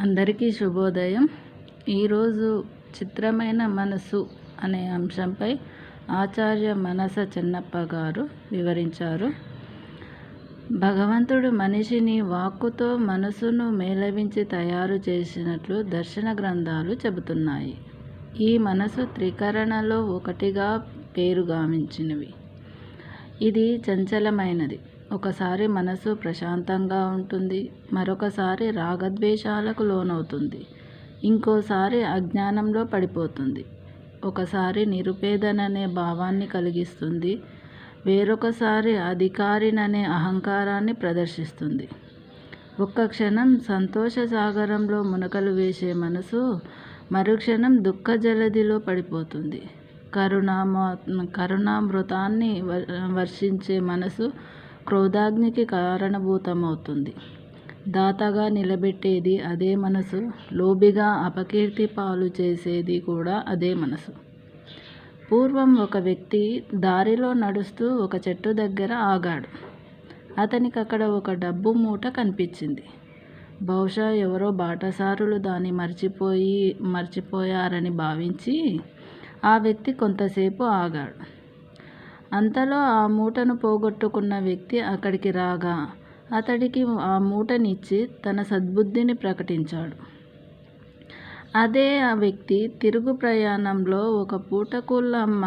అందరికీ శుభోదయం. ఈరోజు చిత్రమైన మనసు అనే అంశంపై ఆచార్య మనస చెన్నప్ప గారు వివరించారు. భగవంతుడు మనిషిని వాక్కుతో మనసును మేళవించి తయారు చేసినట్లు దర్శన గ్రంథాలు చెబుతున్నాయి. ఈ మనసు త్రికరణలో ఒకటిగా పేరుగాంచినవి. ఇది చంచలమైనది. ఒకసారి మనసు ప్రశాంతంగా ఉంటుంది, మరొకసారి రాగద్వేషాలకు లోనవుతుంది, ఇంకోసారి అజ్ఞానంలో పడిపోతుంది. ఒకసారి నిరుపేదననే భావాన్ని కలిగిస్తుంది, వేరొకసారి అధికారిననే అహంకారాన్ని ప్రదర్శిస్తుంది. ఒక్క క్షణం సంతోష సాగరంలో మునకలు వేసే మనసు మరుక్షణం దుఃఖ జలధిలో పడిపోతుంది. కరుణామృతాన్ని వర్షించే మనసు క్రోధాగ్నికి కారణభూతమవుతుంది. దాతగా నిలబెట్టేది అదే మనసు, లోబిగా అపకీర్తి పాలు చేసేది కూడా అదే మనసు. పూర్వం ఒక వ్యక్తి దారిలో నడుస్తూ ఒక చెట్టు దగ్గర ఆగాడు. అతనికి అక్కడ ఒక డబ్బు మూట కనిపించింది. బహుశా ఎవరో బాటసారులు దాన్ని మర్చిపోయారని భావించి ఆ వ్యక్తి కొంతసేపు ఆగాడు. అంతలో ఆ మూటను పోగొట్టుకున్న వ్యక్తి అక్కడికి రాగా అతడికి ఆ మూటనిచ్చి తన సద్బుద్ధిని ప్రకటించాడు. అదే ఆ వ్యక్తి తిరుగు ప్రయాణంలో ఒక పూటకూళ్ళమ్మ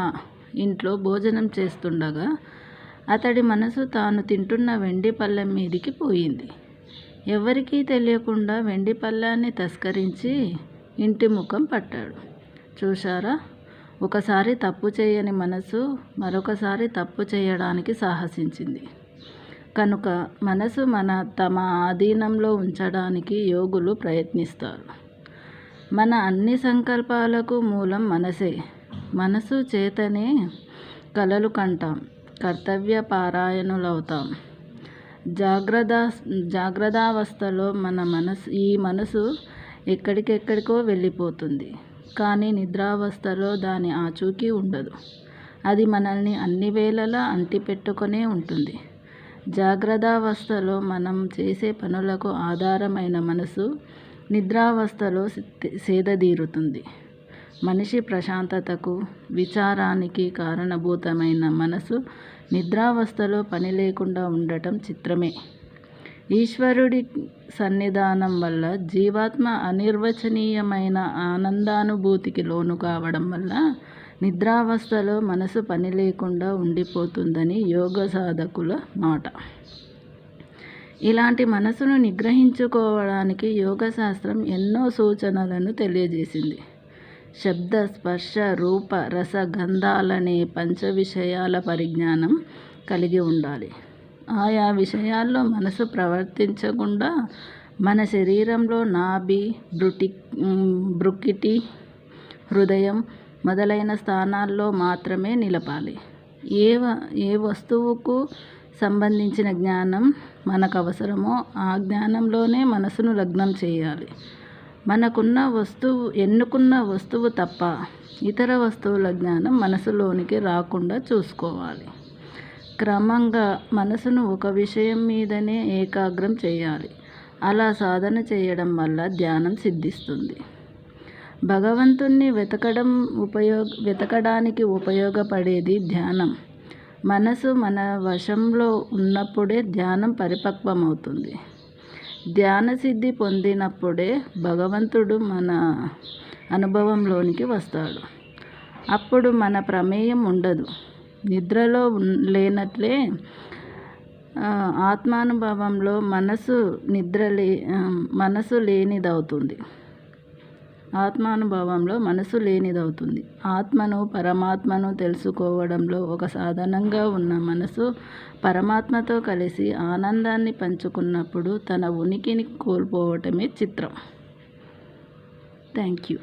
ఇంట్లో భోజనం చేస్తుండగా అతడి మనసు తాను తింటున్న వెండి పళ్ళెం మీదికి పోయింది. ఎవరికీ తెలియకుండా వెండి పళ్ళాన్ని తస్కరించి ఇంటి ముఖం పట్టాడు. చూశారా, ఒకసారి తప్పు చేయని మనసు మరొకసారి తప్పు చేయడానికి సాహసించింది. కనుక మనసు తమ ఆధీనంలో ఉంచడానికి యోగులు ప్రయత్నిస్తారు. మన అన్ని సంకల్పాలకు మూలం మనసే. మనసు చేతనే కలలు కంటాం, కర్తవ్య పారాయణులవుతాం. జాగ్రత్తావస్థలో ఈ మనసు ఎక్కడికెక్కడికో వెళ్ళిపోతుంది. కానీ నిద్రావస్థలో దాని ఆచూకీ ఉండదు. అది మనల్ని అన్ని వేళలా అంటిపెట్టుకునే ఉంటుంది. జాగ్రత్తావస్థలో మనం చేసే పనులకు ఆధారమైన మనసు నిద్రావస్థలో సేదదీరుతుంది. మనిషి ప్రశాంతతకు, విచారానికి కారణభూతమైన మనసు నిద్రావస్థలో పని లేకుండా ఉండటం చిత్రమే. ఈశ్వరుడి సన్నిధానం వల్ల జీవాత్మ అనిర్వచనీయమైన ఆనందానుభూతికి లోను కావడం వల్ల నిద్రావస్థలో మనసు పని లేకుండా ఉండిపోతుందని యోగ సాధకుల మాట. ఇలాంటి మనసును నిగ్రహించుకోవడానికి యోగశాస్త్రం ఎన్నో సూచనలను తెలియజేసింది. శబ్ద, స్పర్శ, రూప, రస, గంధాలనే పంచ విషయాల పరిజ్ఞానం కలిగి ఉండాలి. ఆయా విషయాల్లో మనసు ప్రవర్తించకుండా మన శరీరంలో నాభి, బ్రుకిటి, హృదయం మొదలైన స్థానాల్లో మాత్రమే నిలపాలి. ఏ వస్తువుకు సంబంధించిన జ్ఞానం మనకు అవసరమో ఆ జ్ఞానంలోనే మనసును లగ్నం చేయాలి. ఎన్నుకున్న వస్తువు తప్ప ఇతర వస్తువుల జ్ఞానం మనసులోనికి రాకుండా చూసుకోవాలి. క్రమంగా మనసును ఒక విషయం మీదనే ఏకాగ్రం చేయాలి. అలా సాధన చేయడం వల్ల ధ్యానం సిద్ధిస్తుంది. భగవంతుణ్ణి వెతకడానికి ఉపయోగపడేది ధ్యానం. మనసు మన వశంలో ఉన్నప్పుడే ధ్యానం పరిపక్వమవుతుంది. ధ్యాన సిద్ధి పొందినప్పుడే భగవంతుడు మన అనుభవంలోనికి వస్తాడు. అప్పుడు మన ప్రమేయం ఉండదు. నిద్రలో లేనట్లే ఆత్మానుభవంలో మనసు లేనిదవుతుంది. ఆత్మను, పరమాత్మను తెలుసుకోవడంలో ఒక సాధనంగా ఉన్న మనసు పరమాత్మతో కలిసి ఆనందాన్ని పంచుకున్నప్పుడు తన ఉనికిని కోల్పోవటమే చిత్రం. Thank you.